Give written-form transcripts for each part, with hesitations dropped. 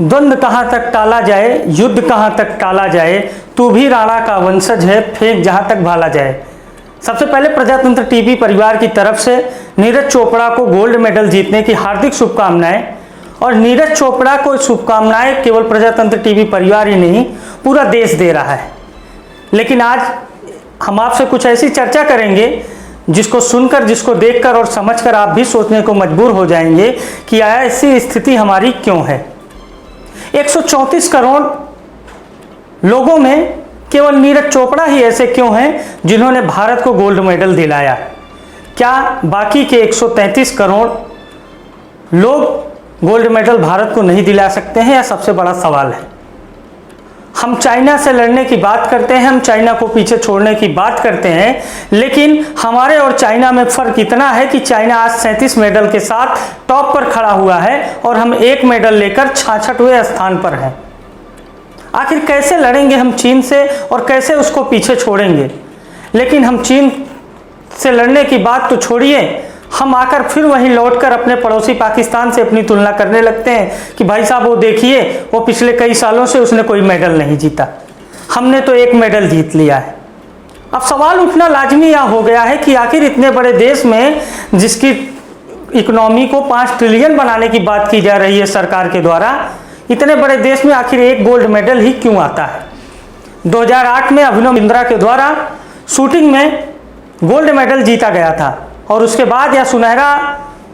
द्वंद्व कहाँ तक टाला जाए, युद्ध कहाँ तक टाला जाए, तू भी राणा का वंशज है, फेंक जहाँ तक भाला जाए। सबसे पहले प्रजातंत्र टीवी परिवार की तरफ से नीरज चोपड़ा को गोल्ड मेडल जीतने की हार्दिक शुभकामनाएं। और नीरज चोपड़ा को शुभकामनाएं केवल प्रजातंत्र टीवी परिवार ही नहीं, पूरा देश दे रहा है। लेकिन आज हम आपसे कुछ ऐसी चर्चा करेंगे जिसको सुनकर, जिसको देखकर और समझकर आप भी सोचने को मजबूर हो जाएंगे कि ऐसी स्थिति हमारी क्यों है। 134 करोड़ लोगों में केवल नीरज चोपड़ा ही ऐसे क्यों हैं जिन्होंने भारत को गोल्ड मेडल दिलाया। क्या बाकी के 133 करोड़ लोग गोल्ड मेडल भारत को नहीं दिला सकते हैं? यह सबसे बड़ा सवाल है। हम चाइना से लड़ने की बात करते हैं, हम चाइना को पीछे छोड़ने की बात करते हैं, लेकिन हमारे और चाइना में फर्क इतना है कि चाइना आज 37 मेडल के साथ टॉप पर खड़ा हुआ है और हम 1 मेडल लेकर 66वें स्थान पर हैं। आखिर कैसे लड़ेंगे हम चीन से और कैसे उसको पीछे छोड़ेंगे? लेकिन हम चीन से लड़ने की बात तो छोड़िए, हम आकर फिर वहीं लौटकर अपने पड़ोसी पाकिस्तान से अपनी तुलना करने लगते हैं कि भाई साहब वो देखिए, वो पिछले कई सालों से उसने कोई मेडल नहीं जीता, हमने तो 1 मेडल जीत लिया है। अब सवाल उठना लाजमी यह हो गया है कि आखिर इतने बड़े देश में जिसकी इकोनॉमी को 5 ट्रिलियन बनाने की बात की जा रही है सरकार के द्वारा, इतने बड़े देश में आखिर 1 गोल्ड मेडल ही क्यों आता है? 2008 में अभिनव बिंद्रा के द्वारा शूटिंग में गोल्ड मेडल जीता गया था और उसके बाद यह सुनहरा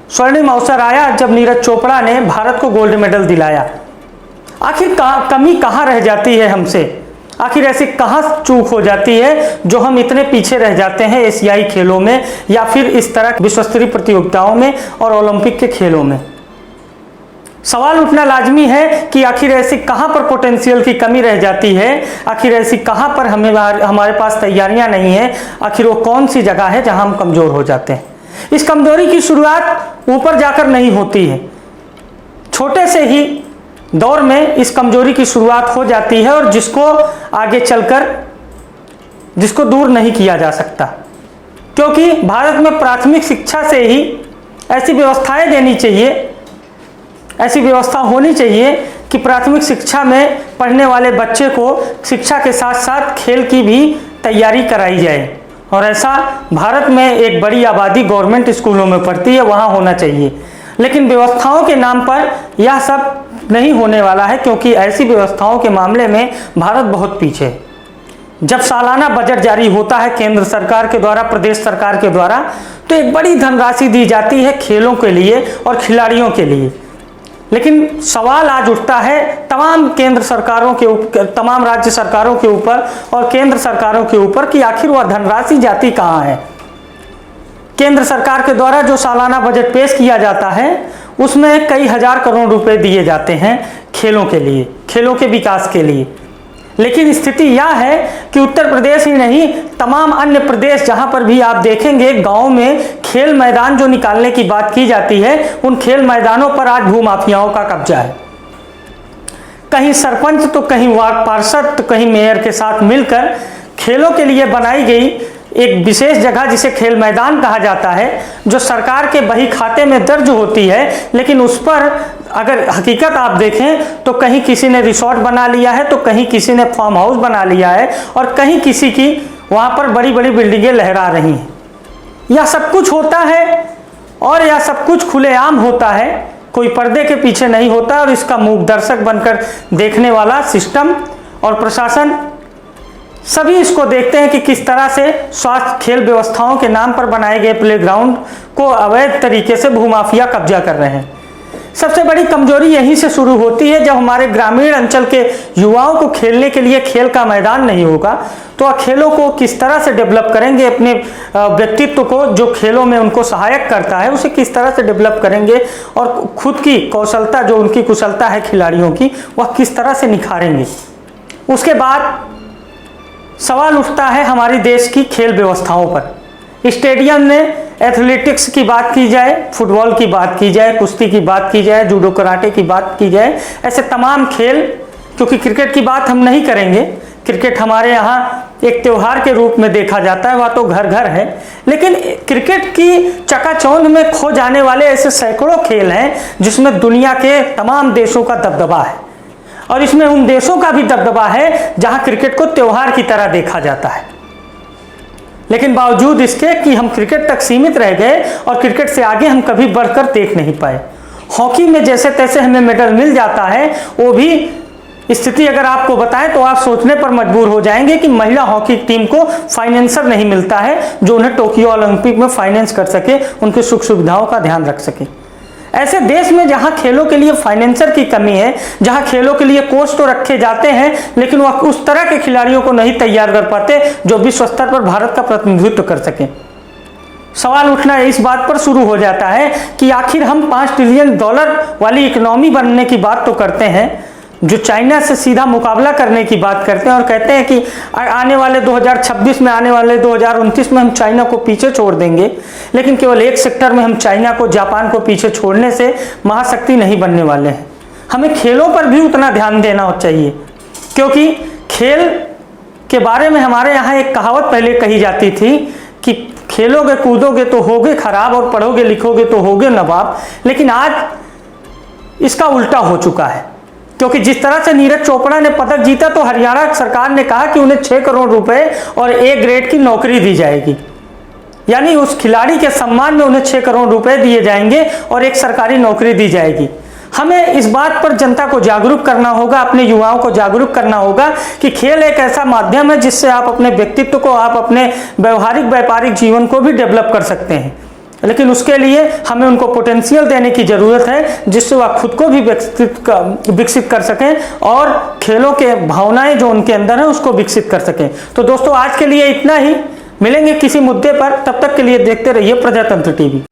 स्वर्णिम अवसर आया जब नीरज चोपड़ा ने भारत को गोल्ड मेडल दिलाया। आखिर कमी कहाँ रह जाती है हमसे? आखिर ऐसी कहाँ चूक हो जाती है जो हम इतने पीछे रह जाते हैं एशियाई खेलों में या फिर इस तरह विश्व स्तरीय प्रतियोगिताओं में और ओलंपिक के खेलों में? सवाल उठना लाजमी है कि आखिर ऐसी कहाँ पर पोटेंशियल की कमी रह जाती है, आखिर ऐसी कहाँ पर हमारे पास तैयारियां नहीं है, आखिर वो कौन सी जगह है जहां हम कमज़ोर हो जाते हैं। इस कमज़ोरी की शुरुआत ऊपर जाकर नहीं होती है, छोटे से ही दौर में इस कमज़ोरी की शुरुआत हो जाती है और जिसको आगे चलकर जिसको दूर नहीं किया जा सकता। क्योंकि भारत में प्राथमिक शिक्षा से ही ऐसी व्यवस्थाएं देनी चाहिए, ऐसी व्यवस्था होनी चाहिए कि प्राथमिक शिक्षा में पढ़ने वाले बच्चे को शिक्षा के साथ साथ खेल की भी तैयारी कराई जाए। और ऐसा भारत में एक बड़ी आबादी गवर्नमेंट स्कूलों में पढ़ती है, वहाँ होना चाहिए। लेकिन व्यवस्थाओं के नाम पर यह सब नहीं होने वाला है, क्योंकि ऐसी व्यवस्थाओं के मामले में भारत बहुत पीछे है। जब सालाना बजट जारी होता है केंद्र सरकार के द्वारा, प्रदेश सरकार के द्वारा, तो एक बड़ी धनराशि दी जाती है खेलों के लिए और खिलाड़ियों के लिए। लेकिन सवाल आज उठता है तमाम केंद्र सरकारों के ऊपर, तमाम राज्य सरकारों के ऊपर और केंद्र सरकारों के ऊपर कि आखिर वह धनराशि जाती कहाँ है। केंद्र सरकार के द्वारा जो सालाना बजट पेश किया जाता है उसमें कई हजार करोड़ रुपए दिए जाते हैं खेलों के लिए, खेलों के विकास के लिए। लेकिन स्थिति यह है कि उत्तर प्रदेश ही नहीं, तमाम अन्य प्रदेश जहां पर भी आप देखेंगे गांव में खेल मैदान जो निकालने की बात की जाती है, उन खेल मैदानों पर आज भूमाफियाओं का कब्जा है। कहीं सरपंच तो कहीं वार्ड पार्षद तो कहीं मेयर के साथ मिलकर खेलों के लिए बनाई गई एक विशेष जगह जिसे खेल मैदान कहा जाता है, जो सरकार के बही खाते में दर्ज होती है, लेकिन उस पर अगर हकीकत आप देखें तो कहीं किसी ने रिसोर्ट बना लिया है, तो कहीं किसी ने फार्म हाउस बना लिया है और कहीं किसी की वहाँ पर बड़ी बड़ी बिल्डिंगें लहरा रही हैं। यह सब कुछ होता है और यह सब कुछ खुलेआम होता है, कोई पर्दे के पीछे नहीं होता। और इसका मूक दर्शक बनकर देखने वाला सिस्टम और प्रशासन सभी इसको देखते हैं कि किस तरह से स्वास्थ्य खेल व्यवस्थाओं के नाम पर बनाए गए प्लेग्राउंड को अवैध तरीके से भूमाफिया कब्जा कर रहे हैं। सबसे बड़ी कमजोरी यहीं से शुरू होती है। जब हमारे ग्रामीण अंचल के युवाओं को खेलने के लिए खेल का मैदान नहीं होगा तो खेलों को किस तरह से डेवलप करेंगे, अपने व्यक्तित्व को जो खेलों में उनको सहायक करता है उसे किस तरह से डेवलप करेंगे और खुद की कौशलता, जो उनकी कुशलता है खिलाड़ियों की, वह किस तरह से निखारेंगे। उसके बाद सवाल उठता है हमारी देश की खेल व्यवस्थाओं पर। स्टेडियम में एथलेटिक्स की बात की जाए, फुटबॉल की बात की जाए, कुश्ती की बात की जाए, जूडो कराटे की बात की जाए, ऐसे तमाम खेल, क्योंकि क्रिकेट की बात हम नहीं करेंगे, क्रिकेट हमारे यहाँ एक त्यौहार के रूप में देखा जाता है, वह तो घर घर है। लेकिन क्रिकेट की चकाचौंध में खो जाने वाले ऐसे सैकड़ों खेल हैं जिसमें दुनिया के तमाम देशों का दबदबा है। और इसमें उन देशों का भी दबदबा है जहां क्रिकेट को त्योहार की तरह देखा जाता है। लेकिन बावजूद इसके कि हम क्रिकेट तक सीमित रह गए और क्रिकेट से आगे हम कभी बढ़कर देख नहीं पाए। हॉकी में जैसे तैसे हमें मेडल मिल जाता है, वो भी स्थिति अगर आपको बताएं तो आप सोचने पर मजबूर हो जाएंगे कि महिला हॉकी टीम को फाइनेंसर नहीं मिलता है जो उन्हें टोक्यो ओलंपिक में फाइनेंस कर सके, उनकी सुख सुविधाओं का ध्यान रख सके। ऐसे देश में जहां खेलों के लिए फाइनेंसर की कमी है, जहां खेलों के लिए कोच तो रखे जाते हैं लेकिन वह उस तरह के खिलाड़ियों को नहीं तैयार कर पाते जो विश्व स्तर पर भारत का प्रतिनिधित्व कर सके। सवाल उठना इस बात पर शुरू हो जाता है कि आखिर हम $5 ट्रिलियन वाली इकोनॉमी बनने की बात तो करते हैं, जो चाइना से सीधा मुकाबला करने की बात करते हैं और कहते हैं कि आने वाले 2026 में, आने वाले 2029 में हम चाइना को पीछे छोड़ देंगे, लेकिन केवल एक सेक्टर में हम चाइना को, जापान को पीछे छोड़ने से महाशक्ति नहीं बनने वाले हैं। हमें खेलों पर भी उतना ध्यान देना चाहिए, क्योंकि खेल के बारे में हमारे यहाँ एक कहावत पहले कही जाती थी कि खेलोगे कूदोगे तो होगे खराब और पढ़ोगे लिखोगे तो होगे नवाब। लेकिन आज इसका उल्टा हो चुका है, क्योंकि जिस तरह से नीरज चोपड़ा ने पदक जीता तो हरियाणा सरकार ने कहा कि उन्हें 6 करोड़ रुपए और A ग्रेड की नौकरी दी जाएगी, यानी उस खिलाड़ी के सम्मान में उन्हें 6 करोड़ रुपए दिए जाएंगे और एक सरकारी नौकरी दी जाएगी। हमें इस बात पर जनता को जागरूक करना होगा, अपने युवाओं को जागरूक करना होगा कि खेल एक ऐसा माध्यम है जिससे आप अपने व्यक्तित्व को, आप अपने व्यवहारिक व्यापारिक जीवन को भी डेवलप कर सकते हैं। लेकिन उसके लिए हमें उनको पोटेंशियल देने की ज़रूरत है जिससे वह खुद को भी विकसित कर सकें और खेलों के भावनाएं जो उनके अंदर हैं उसको विकसित कर सकें। तो दोस्तों आज के लिए इतना ही, मिलेंगे किसी मुद्दे पर, तब तक के लिए देखते रहिए प्रजातंत्र टीवी।